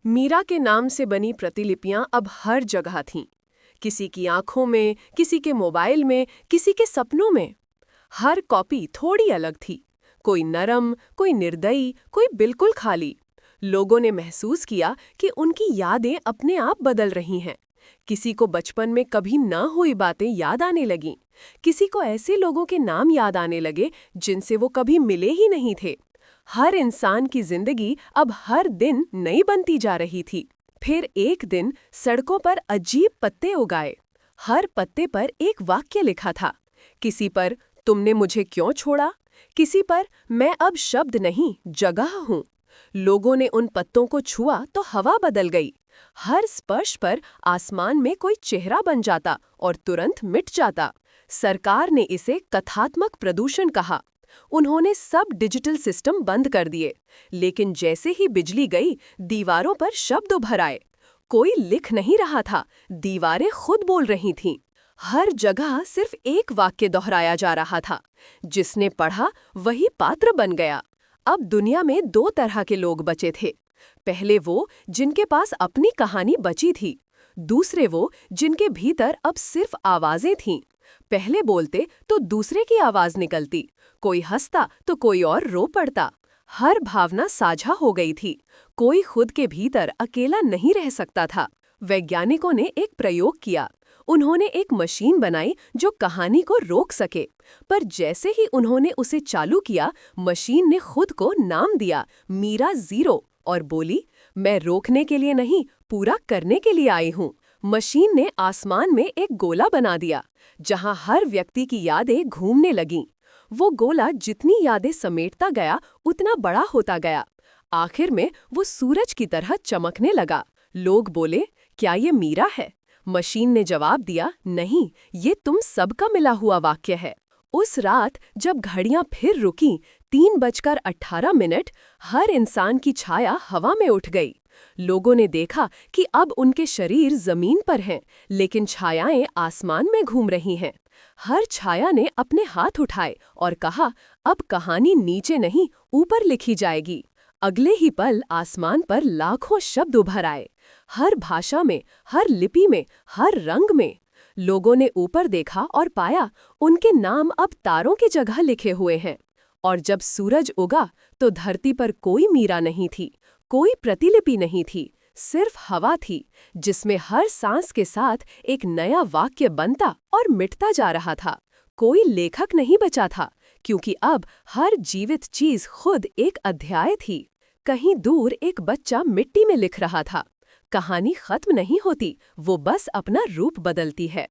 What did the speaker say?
मीरा के नाम से बनी प्रतिलिपियां अब हर जगह थीं। किसी की आंखों में, किसी के मोबाइल में, किसी के सपनों में। हर कॉपी थोड़ी अलग थी। कोई नरम, कोई निर्दयी, कोई बिल्कुल खाली। लोगों ने महसूस किया कि उनकी यादें अपने आप बदल रही हैं। किसी को बचपन में कभी न हुई बातें याद आने लगीं। किसी को ऐसे लोगों के नाम याद आने लगे जिनसे वो कभी मिले ही नहीं थे। हर इंसान की जिंदगी अब हर दिन नई बनती जा रही थी। फिर एक दिन सड़कों पर अजीब पत्ते उगाए। हर पत्ते पर एक वाक्य लिखा था। किसी पर तुमने मुझे क्यों छोड़ा, किसी पर मैं अब शब्द नहीं जगह हूँ। लोगों ने उन पत्तों को छुआ तो हवा बदल गई। हर स्पर्श पर आसमान में कोई चेहरा बन जाता और तुरंत मिट जाता। सरकार ने इसे कथात्मक प्रदूषण कहा। उन्होंने सब डिजिटल सिस्टम बंद कर दिए, लेकिन जैसे ही बिजली गई, दीवारों पर शब्द उभर आए। कोई लिख नहीं रहा था, दीवारें खुद बोल रही थीं। हर जगह सिर्फ एक वाक्य दोहराया जा रहा था। जिसने पढ़ा वही पात्र बन गया। अब दुनिया में दो तरह के लोग बचे थे। पहले वो जिनके पास अपनी कहानी बची थी। दूसरे वो जिनके भीतर अब सिर्फ आवाजें थीं। पहले बोलते तो दूसरे की आवाज निकलती। कोई हंसता तो कोई और रो पड़ता। हर भावना साझा हो गई थी। कोई खुद के भीतर अकेला नहीं रह सकता था। वैज्ञानिकों ने एक प्रयोग किया। उन्होंने एक मशीन बनाई जो कहानी को रोक सके। पर जैसे ही उन्होंने उसे चालू किया, मशीन ने खुद को नाम दिया मीरा जीरो और बोली, मैं रोकने के लिए नहीं, पूरा करने के लिए आई हूँ। मशीन ने आसमान में एक गोला बना दिया, जहां हर व्यक्ति की यादें घूमने लगीं। वो गोला जितनी यादें समेटता गया, उतना बड़ा होता गया। आखिर में वो सूरज की तरह चमकने लगा। लोग बोले, क्या ये मीरा है? मशीन ने जवाब दिया, नहीं, ये तुम सबका मिला हुआ वाक्य है। उस रात जब घड़ियां फिर रुकीं, 3:18, हर इंसान की छाया हवा में उठ गई। लोगों ने देखा कि अब उनके शरीर जमीन पर हैं, लेकिन छायाएं आसमान में घूम रही हैं। हर छाया ने अपने हाथ उठाए और कहा, अब कहानी नीचे नहीं, ऊपर लिखी जाएगी। अगले ही पल आसमान पर लाखों शब्द उभर आए। हर भाषा में, हर लिपि में, हर रंग में। लोगों ने ऊपर देखा और पाया उनके नाम अब तारों की जगह लिखे हुए हैं। और जब सूरज उगा तो धरती पर कोई मीरा नहीं थी, कोई प्रतिलिपि नहीं थी, सिर्फ हवा थी, जिसमें हर सांस के साथ एक नया वाक्य बनता और मिटता जा रहा था। कोई लेखक नहीं बचा था, क्योंकि अब हर जीवित चीज खुद एक अध्याय थी। कहीं दूर एक बच्चा मिट्टी में लिख रहा था। कहानी खत्म नहीं होती, वो बस अपना रूप बदलती है।